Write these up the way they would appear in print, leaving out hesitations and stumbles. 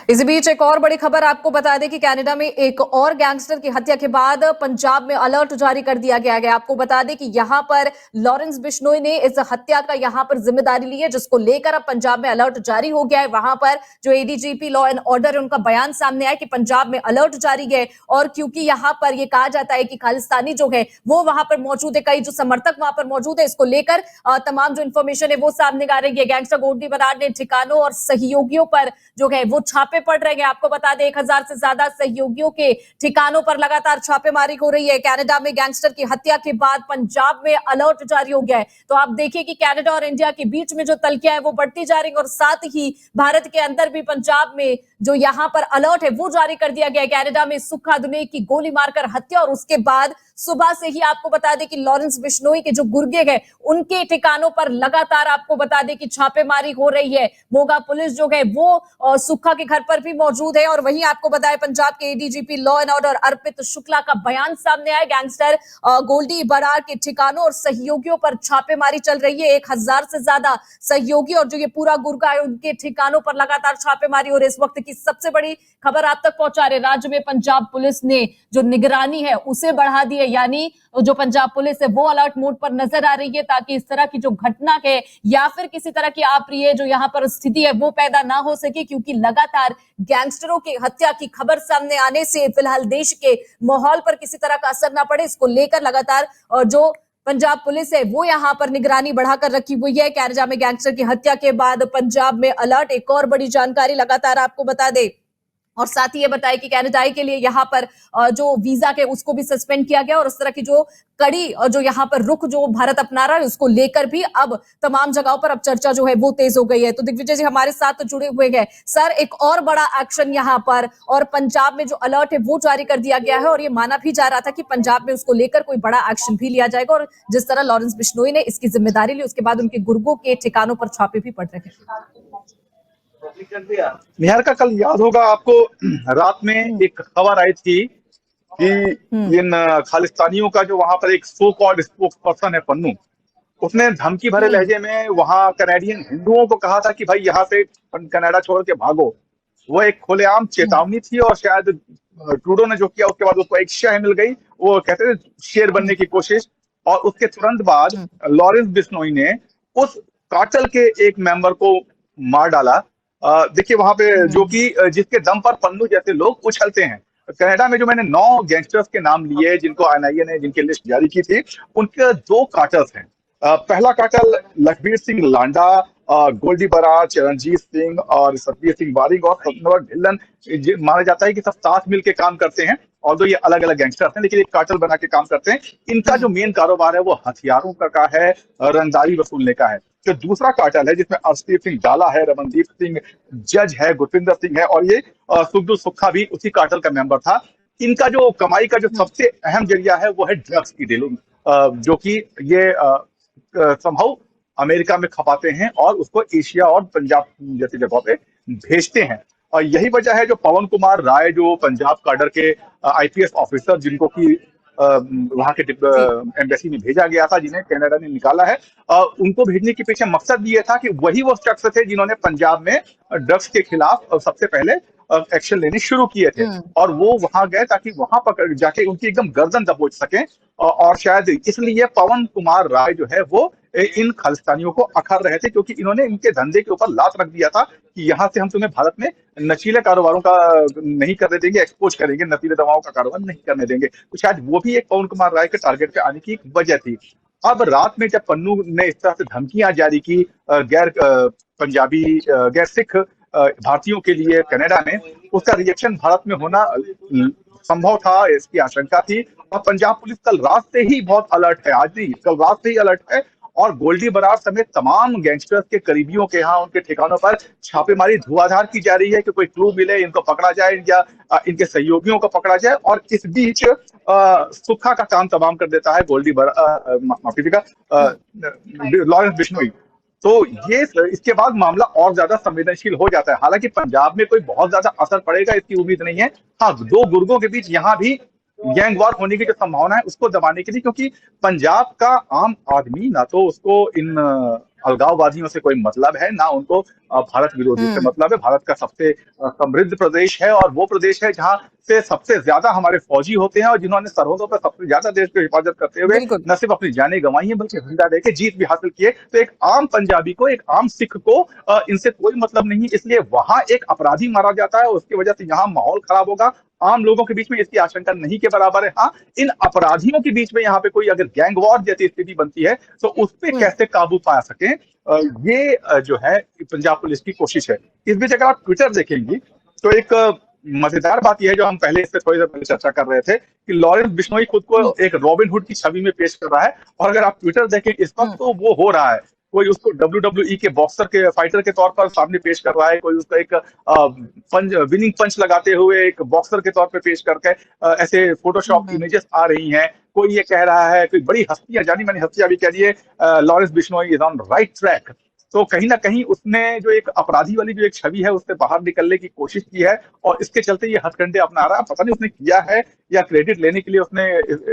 इसी बीच एक और बड़ी खबर आपको बता दें कि कनाडा में एक और गैंगस्टर की हत्या के बाद पंजाब में अलर्ट जारी कर दिया गया है। आपको बता दें कि यहां पर लॉरेंस बिश्नोई ने इस हत्या का यहां पर जिम्मेदारी ली है, जिसको लेकर अब पंजाब में अलर्ट जारी हो गया है। वहां पर जो एडीजीपी लॉ एंड ऑर्डर है, उनका बयान सामने आया कि पंजाब में अलर्ट जारी है। और क्योंकि यहां पर यह कहा जाता है कि खालिस्तानी जो है वो वहां पर मौजूद है, कई जो समर्थक वहां पर मौजूद है, इसको लेकर तमाम जो इंफॉर्मेशन है वो सामने आ रही है। गैंगस्टर गोल्डी बराड़ ने ठिकानों और सहयोगियों पर जो है वो छापे पड़ रहे हैं। आपको बता दें 1000 से ज्यादा सहयोगियों के ठिकानों पर लगातार छापेमारी हो रही है। कनाडा में गैंगस्टर की हत्या के बाद पंजाब में अलर्ट जारी हो गया है। तो आप देखिए कि कनाडा और इंडिया के बीच में जो तलखियां है वो बढ़ती जा रही है, और साथ ही भारत के अंदर भी पंजाब में जो यहां पर अलर्ट है वो जारी कर दिया गया है। कनाडा में सुखा दुने की गोली मारकर हत्या, और उसके बाद सुबह से ही आपको बता दें कि लॉरेंस बिश्नोई के जो गुर्गे हैं उनके ठिकानों पर लगातार आपको बता दें कि छापेमारी हो रही है। मोगा पुलिस जो है वो सुखा के घर पर भी मौजूद है। और वहीं आपको बताया पंजाब के एडीजीपी लॉ एंड ऑर्डर अर्पित शुक्ला का बयान सामने आया। गैंगस्टर गोल्डी बराड़ के ठिकानों और सहयोगियों पर छापेमारी चल रही है। 1000 से ज्यादा सहयोगी और जो ये पूरा गुर्गा है उनके ठिकानों पर लगातार छापेमारी हो रही है। इस वक्त की सबसे बड़ी खबर आप तक पहुंचा रहे, राज्य में पंजाब पुलिस ने जो निगरानी है उसे बढ़ा दी है, यानी जो पंजाब पुलिस है वो अलर्ट मोड पर नजर आ रही है, ताकि इस तरह की जो घटना है या फिर किसी तरह की अप्रिय जो यहां पर स्थिति है वो पैदा ना हो सके। क्योंकि लगातार गैंगस्टरों की हत्या की खबर सामने आने से फिलहाल देश के माहौल पर किसी तरह का असर ना पड़े, इसको लेकर लगातार जो पंजाब पुलिस है वो यहां पर निगरानी बढ़ाकर रखी हुई है। कनाडा में गैंगस्टर की हत्या के बाद पंजाब में अलर्ट, एक और बड़ी जानकारी लगातार आपको बता दे। और साथ ही ये बताया कि कनाडाई के लिए यहाँ पर जो वीजा के उसको भी सस्पेंड किया गया, और इस तरह की जो कड़ी और जो यहाँ पर रुख जो भारत अपना रहा है उसको लेकर भी अब तमाम जगहों पर अब चर्चा जो है वो तेज हो गई है। तो दिग्विजय जी हमारे साथ जुड़े हुए हैं। सर, एक और बड़ा एक्शन यहाँ पर और पंजाब में जो अलर्ट है वो जारी कर दिया गया है, और ये माना भी जा रहा था कि पंजाब में उसको लेकर कोई बड़ा एक्शन भी लिया जाएगा। और जिस तरह लॉरेंस बिश्नोई ने इसकी जिम्मेदारी ली, उसके बाद उनके गुर्गों के ठिकानों पर छापे भी पड़ रहे हैं। निहारिका, कल याद होगा आपको, रात में एक खबर आई थी कि इन खालिस्तानियों का जो वहां पर एक सो कॉल्ड स्पोक्स पर्सन है पन्नू, उसने धमकी भरे लहजे में वहां कनाडियन हिंदुओं को कहा था कि भाई यहाँ से कनाडा छोड़ के भागो। वो एक खुलेआम चेतावनी थी, और शायद ट्रूडो ने जो किया उसके बाद उसको एक शह मिल गई, वो कहते थे शेर बनने की कोशिश। और उसके तुरंत बाद लॉरेंस बिश्नोई ने उस कार्टेल के एक मेंबर को मार डाला। देखिए वहां पे जो कि जिसके दम पर पन्नू जैसे लोग उछलते हैं। कनाडा में जो मैंने 9 गैंगस्टर्स के नाम लिए जिनको एनआईए ने जिनकी लिस्ट जारी की थी, उनके 2 कार्टल्स हैं। पहला कार्टल लखबीर सिंह लांडा, गोल्डी बराड़, चरणजीत सिंह और सतबीर सिंह वारिंग और सतनवर ढिल्लन, माना जाता है कि सब साथ मिलकर काम करते हैं, और जो ये अलग अलग गैंगस्टर्स हैं लेकिन एक कार्टल बना के काम करते हैं। इनका जो मेन कारोबार है वो हथियारों का है, रंगदारी वसूलने का है। जो दूसरा कार्टल है जिसमें अर्शदीप सिंह डाला है, रमनदीप सिंह जज है, गुरपिंदर सिंह है, और ये सुखदू सुक्खा भी उसी कार्टल का मेंबर था। इनका जो कमाई का जो सबसे अहम जरिया है वो है ड्रग्स की डीलिंग, जो कि ये संभव अमेरिका में खपाते हैं और उसको एशिया और पंजाब जैसी जगहों पे भेजते हैं। और यही वजह है जो पवन कुमार राय, जो पंजाब काडर के आईपीएस ऑफिसर जिनको कि वहां के एम्बेसी में भेजा गया था, जिन्हें कनाडा ने निकाला है, उनको भेजने के पीछे मकसद ये था कि वही वो शख्स थे जिन्होंने पंजाब में ड्रग्स के खिलाफ सबसे पहले एक्शन लेने शुरू किए थे। और वो वहां गए ताकि वहां पकड़ जाके उनकी एकदम गर्दन दबोच सकें। और शायद इसलिए पवन कुमार राय जो है वो इन खालिस्तानियों को अखर रहे थे, क्योंकि इन्होंने इनके धंधे के ऊपर लात रख दिया था कि यहाँ से हम तुम्हें भारत में नशीले कारोबारों का नहीं करने देंगे, एक्सपोज करेंगे, नशीले दवाओं का कारोबार नहीं करने देंगे। तो शायद वो भी एक पवन कुमार राय के टारगेट पे आने की वजह थी। अब रात में जब पन्नू ने इस तरह से धमकियां जारी की गैर पंजाबी गैर सिख भारतीयों के लिए कनाडा में, उसका रिएक्शन भारत में होना संभव था, इसकी आशंका थी। और पंजाब पुलिस कल रात से ही बहुत अलर्ट है, आज नहीं कल रात से ही अलर्ट है, और गोल्डी बराड़ समेत तमाम गैंगस्टर्स के करीबियों के यहाँ उनके ठिकानों पर छापेमारी धुआंधार की जा रही है कि कोई क्लू मिले, इनको पकड़ा जाए या इनके सहयोगियों को पकड़ा जाए। और इस बीच सुक्खा का काम तमाम कर देता है गोल्डी बराड़, माफी का लॉरेंस बिश्नोई। तो ये इसके बाद मामला और ज्यादा संवेदनशील हो जाता है। हालांकि पंजाब में कोई बहुत ज्यादा असर पड़ेगा इसकी उम्मीद नहीं है। हाँ, 2 गुर्गों के बीच यहाँ भी गैंग वॉर होने की जो संभावना है उसको दबाने के लिए, क्योंकि पंजाब का आम आदमी ना तो उसको इन अलगाववादियों से कोई मतलब है, ना उनको भारत विरोधी से हम्म। मतलब है। भारत का सबसे समृद्ध प्रदेश है और वो प्रदेश है जहाँ से सबसे ज्यादा हमारे फौजी होते हैं और जिन्होंने सरहदों पर सबसे ज्यादा देश की हिफाजत करते हुए बिल्कुल। न सिर्फ अपनी जानें गंवाई हैं बल्कि जिंदा रह के जीत भी हासिल की है। तो एक आम पंजाबी को, एक आम सिख को इनसे कोई मतलब नहीं, इसलिए वहां एक अपराधी मारा जाता है, उसकी वजह से यहाँ माहौल खराब होगा। आम लोगों के बीच में इसकी आशंका नहीं के बराबर है। हाँ, इन अपराधियों के बीच में यहाँ पे कोई अगर गैंग वॉर जैसी स्थिति बनती है तो उस पर हम्म। कैसे काबू पा सके, ये जो है पंजाब पुलिस की कोशिश है। इस बीच अगर आप ट्विटर देखेंगी तो एक मजेदार बात यह है, जो हम पहले इससे थोड़ी देर पहले चर्चा कर रहे थे, कि लॉरेंस बिश्नोई खुद को हम्म। एक रॉबिन हुड की छवि में पेश कर रहा है। और अगर आप ट्विटर देखें इस वक्त, हम्म। तो वो हो रहा है। कोई उसको WWE के बॉक्सर के फाइटर के तौर पर सामने पेश कर रहा है, कोई उसका एक पंच, विनिंग पंच लगाते हुए एक बॉक्सर के तौर पर पेश करके ऐसे फोटोशॉप हम्म। इमेजेस आ रही हैं। कोई ये कह रहा है, कोई बड़ी हस्तियां, जानी मानी हस्तियां भी कह रही है Lawrence Bishnoi is on right track. तो कहीं ना कहीं उसने जो एक अपराधी वाली जो एक छवि है उससे बाहर निकलने की कोशिश की है और इसके चलते ये हथकंडे अपना रहा है। पता नहीं उसने किया है या क्रेडिट लेने के लिए उसने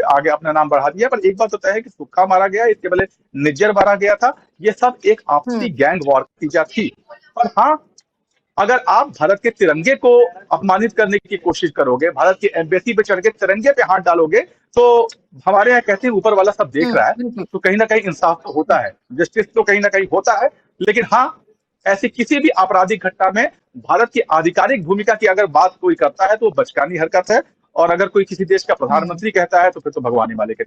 आगे अपना नाम बढ़ा दिया, पर एक बात तो तय है कि सुक्खा मारा गया, इसके पहले निज्जर मारा गया था। ये सब एक आपसी हम्म। गैंग वॉर की नतीजा थी। और हाँ, अगर आप भारत के तिरंगे को अपमानित करने की कोशिश करोगे, भारत की एम्बेसी पे चढ़ के तिरंगे पे हाथ डालोगे, तो हमारे यहाँ कहते हैं ऊपर वाला सब देख रहा है। बिल्कुल। तो कहीं ना कहीं इंसाफ तो होता है, जस्टिस तो कहीं ना कहीं होता है। लेकिन हाँ, ऐसी किसी भी आपराधिक घटना में भारत की आधिकारिक भूमिका की अगर बात कोई करता है तो वो बचकानी हरकत है। और अगर कोई किसी देश का हम्म। प्रधानमंत्री कहता है तो फिर तो भगवान ही मालिक है।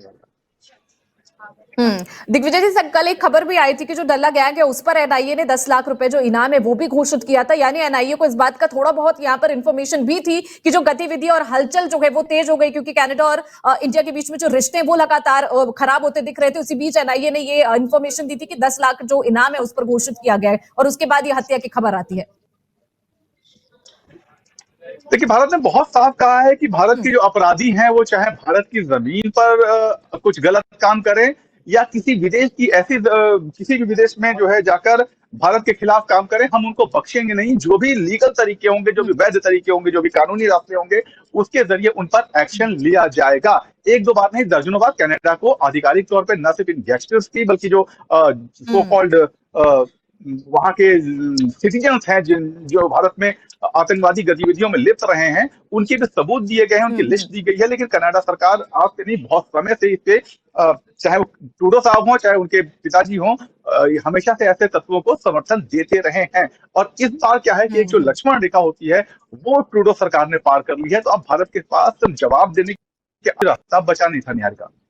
दिग्विजय जी, सर कल एक खबर भी आई थी कि जो डल्ला गैंग है उस पर एनआईए ने 10 लाख रुपए जो इनाम है वो भी घोषित किया था। यानी एनआईए को इस बात का थोड़ा बहुत यहाँ पर इंफॉर्मेशन भी थी कि जो गतिविधि और हलचल जो है वो तेज हो गई, क्योंकि कनाडा और इंडिया के बीच में जो रिश्ते वो लगातार खराब होते दिख रहे थे। उसी बीच एनआईए ने ये इंफॉर्मेशन दी थी कि 10 लाख जो इनाम है उस पर घोषित किया गया है और उसके बाद ये हत्या की खबर आती है। देखिए, भारत ने बहुत साफ कहा है कि भारत हम्म। के जो अपराधी हैं वो चाहे भारत की जमीन पर कुछ गलत काम करें या किसी विदेश की ऐसी किसी भी विदेश में जो है जाकर भारत के खिलाफ काम करें, हम उनको बख्शेंगे नहीं। जो भी लीगल तरीके होंगे, जो भी वैध तरीके होंगे, जो भी कानूनी रास्ते होंगे, उसके जरिए उन पर एक्शन लिया जाएगा। एक दो बार नहीं, दर्जनों बार कनाडा को आधिकारिक तौर पर न सिर्फ इन गैंगस्टर्स की बल्कि जो सो हम्म। कॉल्ड वहां के सिटीजन्स हैं जो भारत में आतंकवादी गतिविधियों में लिप्त रहे हैं, उनके भी सबूत दिए गए हैं, उनकी हम्म। लिस्ट दी गई है। लेकिन कनाडा सरकार आज से नहीं, बहुत समय से इस पे चाहे वो ट्रूडो साहब हों चाहे उनके पिताजी हों, हमेशा से ऐसे तत्वों को समर्थन देते रहे हैं। और इस बार क्या है कि एक जो हम्म। लक्ष्मण रेखा होती है वो ट्रूडो सरकार ने पार कर ली है। तो अब भारत के पास जवाब देने का रास्ता बचा नहीं था, निहारिका।